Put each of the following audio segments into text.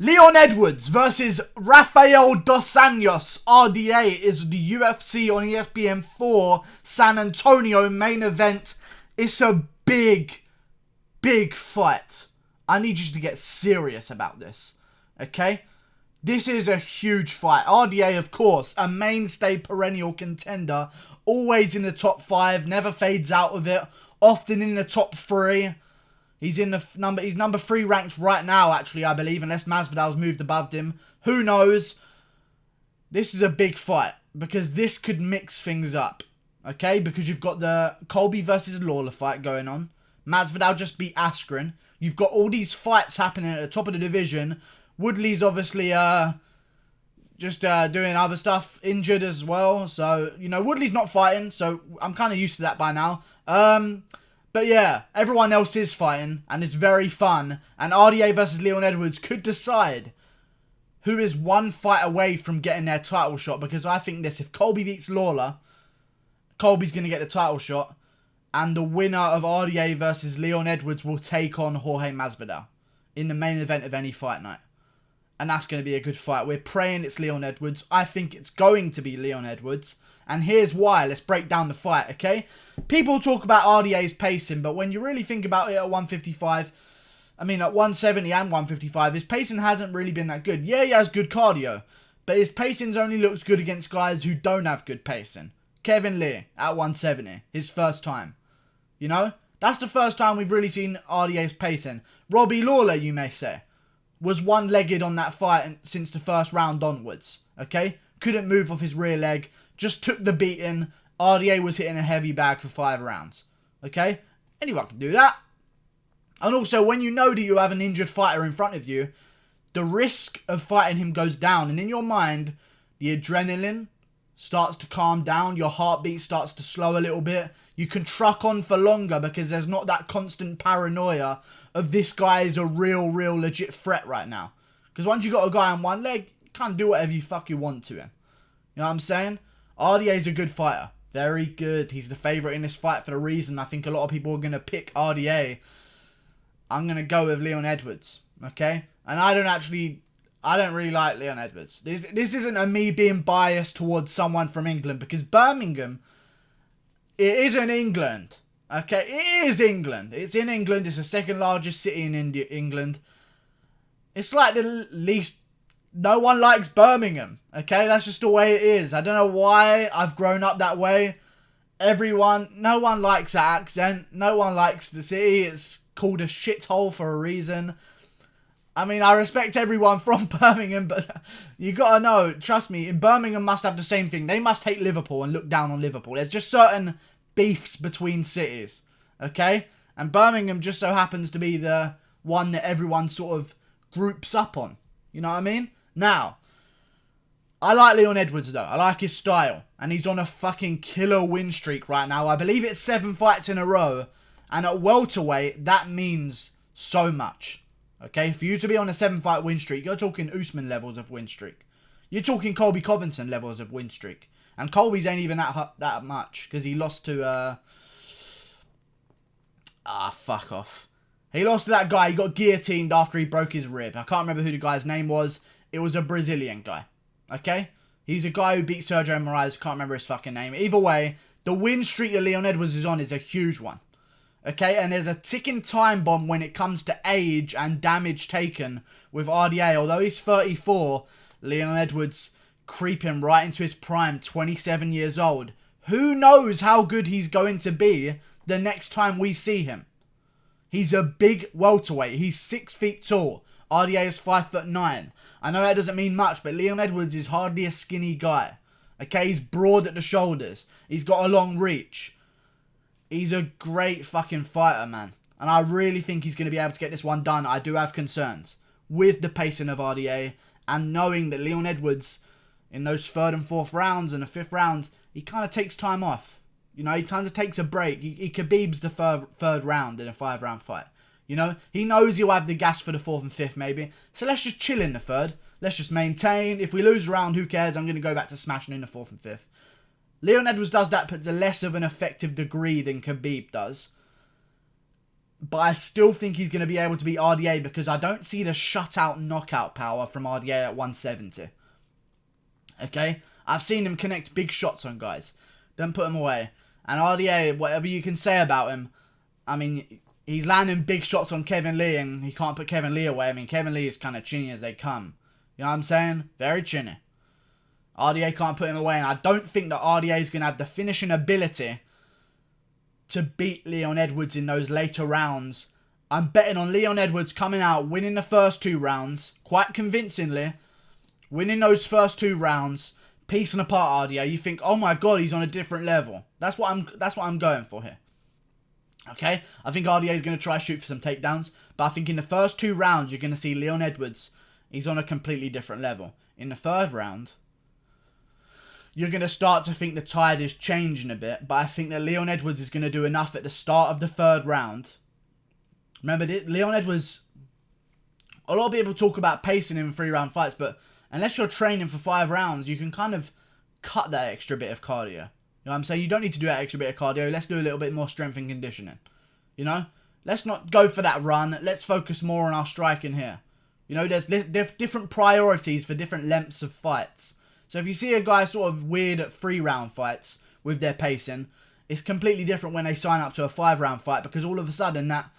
Leon Edwards versus Rafael Dos Anjos RDA is the UFC on ESPN 4 San Antonio main event. It's a big fight. I need you to get serious about this, okay? This is a huge fight. RDA, of course, a mainstay perennial contender, always in the top 5, never fades out of it, often in the top 3. He's number 3 ranked right now, actually, I believe, unless Masvidal's moved above him. Who knows? This is a big fight, because this could mix things up, okay? Because you've got the Colby versus Lawler fight going on. Masvidal just beat Askren. You've got all these fights happening at the top of the division. Woodley's obviously just doing other stuff, injured as well. So, you know, Woodley's not fighting, so I'm kind of used to that by now. But yeah, everyone else is fighting, and it's very fun. And RDA versus Leon Edwards could decide who is one fight away from getting their title shot. Because I think this, if Colby beats Lawler, Colby's going to get the title shot. And the winner of RDA versus Leon Edwards will take on Jorge Masvidal in the main event of any fight night. And that's going to be a good fight. We're praying it's Leon Edwards. I think it's going to be Leon Edwards. And here's why. Let's break down the fight, okay? People talk about RDA's pacing, but when you really think about it at 155, I mean at 170 and 155, his pacing hasn't really been that good. Yeah, he has good cardio, but his pacing's only looked good against guys who don't have good pacing. Kevin Lee at 170, his first time. You know? That's the first time we've really seen RDA's pacing. Robbie Lawler, you may say, was one-legged on that fight since the first round onwards, okay? Couldn't move off his rear leg. Just took the beating. RDA was hitting a heavy bag for 5 rounds. Okay? Anyone can do that. And also, when you know that you have an injured fighter in front of you, the risk of fighting him goes down. And in your mind, the adrenaline starts to calm down. Your heartbeat starts to slow a little bit. You can truck on for longer because there's not that constant paranoia of this guy is a real legit threat right now. Because once you got a guy on one leg, you can't do whatever you fuck you want to him. You know what I'm saying? RDA's a good fighter. Very good. He's the favourite in this fight for the reason I think a lot of people are going to pick RDA. I'm going to go with Leon Edwards. Okay? And I don't really like Leon Edwards. This isn't a me being biased towards someone from England, because Birmingham, it isn't England. Okay? It is England. It's in England. It's the second largest city in England. It's like the least... No one likes Birmingham, okay? That's just the way it is. I don't know why I've grown up that way. No one likes that accent. No one likes the city. It's called a shithole for a reason. I mean, I respect everyone from Birmingham, but you gotta know, trust me, Birmingham must have the same thing. They must hate Liverpool and look down on Liverpool. There's just certain beefs between cities, okay? And Birmingham just so happens to be the one that everyone sort of groups up on. You know what I mean? Now, I like Leon Edwards though. I like his style. And he's on a fucking killer win streak right now. I believe it's 7 fights in a row. And at welterweight, that means so much. Okay? For you to be on a 7-fight win streak, you're talking Usman levels of win streak. You're talking Colby Covington levels of win streak. And Colby's ain't even that much. Because he lost to... fuck off. He lost to that guy. He got guillotined after he broke his rib. I can't remember who the guy's name was. It was a Brazilian guy. Okay? He's a guy who beat Sergio Moraes. Can't remember his fucking name. Either way, the win streak that Leon Edwards is on is a huge one. Okay? And there's a ticking time bomb when it comes to age and damage taken with RDA. Although he's 34, Leon Edwards creeping right into his prime, 27 years old. Who knows how good he's going to be the next time we see him? He's a big welterweight. He's 6 feet tall. RDA is 5'9". I know that doesn't mean much, but Leon Edwards is hardly a skinny guy. Okay, he's broad at the shoulders. He's got a long reach. He's a great fucking fighter, man. And I really think he's going to be able to get this one done. I do have concerns with the pacing of RDA and knowing that Leon Edwards, in those 3rd and 4th rounds and the 5th round, he kind of takes time off. You know, he kind of takes a break. He Khabib's the third round in a 5-round fight. You know, he knows he'll have the gas for the 4th and 5th maybe. So let's just chill in the 3rd. Let's just maintain. If we lose a round, who cares? I'm going to go back to smashing in the 4th and 5th. Leon Edwards does that, but to less of an effective degree than Khabib does. But I still think he's going to be able to beat RDA because I don't see the shutout knockout power from RDA at 170. Okay? I've seen him connect big shots on guys. Don't put him away. And RDA, whatever you can say about him, I mean, he's landing big shots on Kevin Lee and he can't put Kevin Lee away. I mean, Kevin Lee is kind of chinny as they come. You know what I'm saying? Very chinny. RDA can't put him away, and I don't think that RDA is going to have the finishing ability to beat Leon Edwards in those later rounds. I'm betting on Leon Edwards coming out, winning the first 2 rounds, quite convincingly, winning those first 2 rounds, piecing apart RDA. You think, oh my god, he's on a different level. That's what I'm going for here. Okay? I think RDA is going to try to shoot for some takedowns, but I think in the first 2 rounds, you're going to see Leon Edwards, he's on a completely different level. In the 3rd round, you're going to start to think the tide is changing a bit. But I think that Leon Edwards is going to do enough at the start of the 3rd round. Remember, Leon Edwards, a lot of people talk about pacing him in 3-round fights. But unless you're training for 5 rounds, you can kind of cut that extra bit of cardio. You know what I'm saying? You don't need to do that extra bit of cardio. Let's do a little bit more strength and conditioning. You know? Let's not go for that run. Let's focus more on our striking here. You know, there's different priorities for different lengths of fights. So if you see a guy sort of weird at 3-round fights with their pacing, it's completely different when they sign up to a 5-round fight, because all of a sudden that,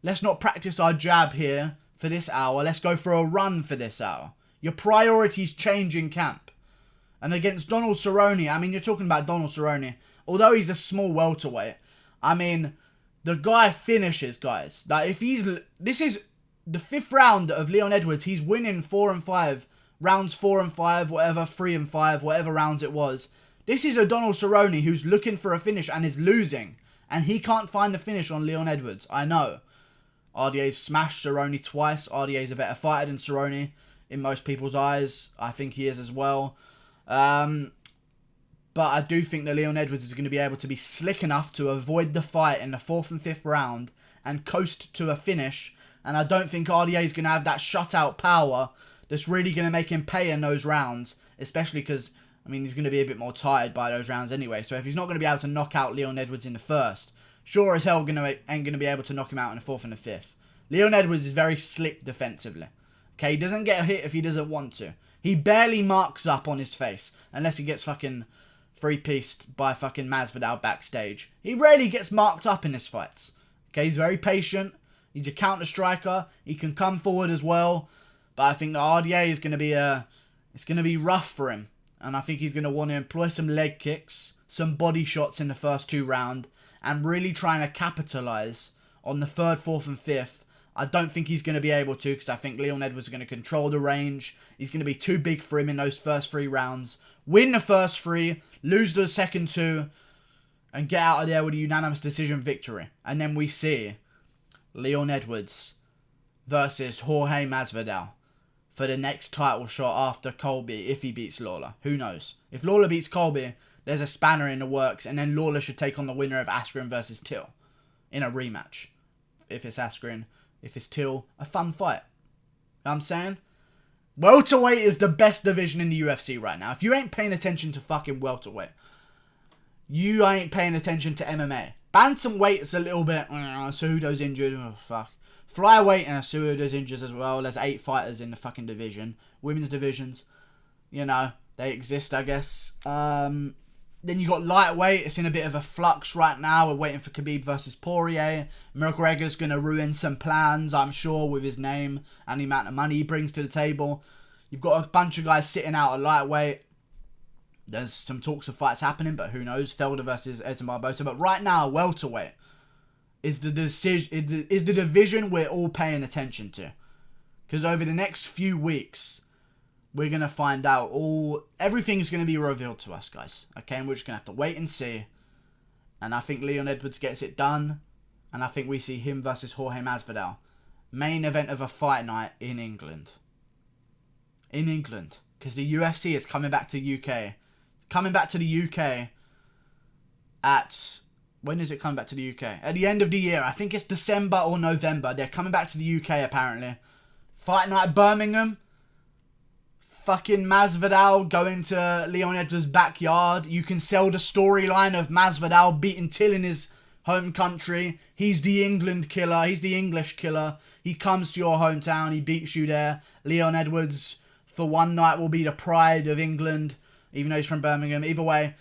let's not practice our jab here for this hour, let's go for a run for this hour. Your priorities change in camp. And against Donald Cerrone, I mean, you're talking about Donald Cerrone, although he's a small welterweight, I mean, the guy finishes, guys. Like, if this is the 5th round of Leon Edwards, he's winning 4 and 5. Rounds 4 and 5, whatever, 3 and 5, whatever rounds it was. This is a Donald Cerrone who's looking for a finish and is losing. And he can't find the finish on Leon Edwards. I know. RDA's smashed Cerrone twice. RDA's a better fighter than Cerrone in most people's eyes. I think he is as well. But I do think that Leon Edwards is going to be able to be slick enough to avoid the fight in the 4th and 5th round and coast to a finish. And I don't think RDA is going to have that shutout power that's really going to make him pay in those rounds, especially because, I mean, he's going to be a bit more tired by those rounds anyway. So if he's not going to be able to knock out Leon Edwards in the 1st, sure as hell ain't going to be able to knock him out in the 4th and the 5th. Leon Edwards is very slick defensively. Okay, he doesn't get a hit if he doesn't want to. He barely marks up on his face, unless he gets fucking 3-pieced by fucking Masvidal backstage. He rarely gets marked up in his fights. Okay, he's very patient. He's a counter striker. He can come forward as well. But I think the RDA is going to be it's going to be rough for him. And I think he's going to want to employ some leg kicks, some body shots in the first 2 rounds, and really trying to capitalise on the 3rd, 4th and 5th. I don't think he's going to be able to, because I think Leon Edwards is going to control the range. He's going to be too big for him in those first 3 rounds. Win the first 3, lose the second 2, and get out of there with a unanimous decision victory. And then we see Leon Edwards versus Jorge Masvidal for the next title shot after Colby, if he beats Lawler. Who knows? If Lawler beats Colby, there's a spanner in the works, and then Lawler should take on the winner of Askren versus Till in a rematch. If it's Askren, if it's Till, a fun fight. You know what I'm saying? Welterweight is the best division in the UFC right now. If you ain't paying attention to fucking welterweight, you ain't paying attention to MMA. Bantamweight is a little bit, Cejudo's injured, oh fuck. Flyweight and Cejudo's injured as well. There's 8 fighters in the fucking division. Women's divisions, you know, they exist, I guess. Then you got lightweight. It's in a bit of a flux right now. We're waiting for Khabib versus Poirier. McGregor's going to ruin some plans, I'm sure, with his name and the amount of money he brings to the table. You've got a bunch of guys sitting out at lightweight. There's some talks of fights happening, but who knows? Felder versus Edson Barbosa. But right now, welterweight is the division we're all paying attention to. Because over the next few weeks, we're going to find out everything's going to be revealed to us, guys. Okay, and we're just going to have to wait and see. And I think Leon Edwards gets it done. And I think we see him versus Jorge Masvidal. Main event of a fight night in England. In England. Because the UFC is coming back to UK. Coming back to the UK at... When is it coming back to the UK? At the end of the year. I think it's December or November. They're coming back to the UK apparently. Fight night Birmingham. Fucking Masvidal going to Leon Edwards' backyard. You can sell the storyline of Masvidal beating Till in his home country. He's the England killer. He's the English killer. He comes to your hometown. He beats you there. Leon Edwards, for one night, will be the pride of England, even though he's from Birmingham. Either way,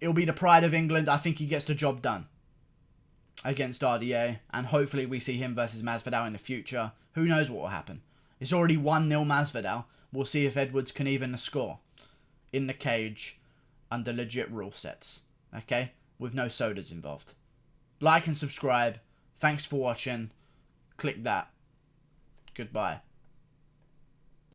it'll be the pride of England. I think he gets the job done against RDA, and hopefully we see him versus Masvidal in the future. Who knows what will happen? It's already 1-0 Masvidal. We'll see if Edwards can even the score in the cage under legit rule sets, okay? With no sodas involved. Like and subscribe. Thanks for watching. Click that. Goodbye.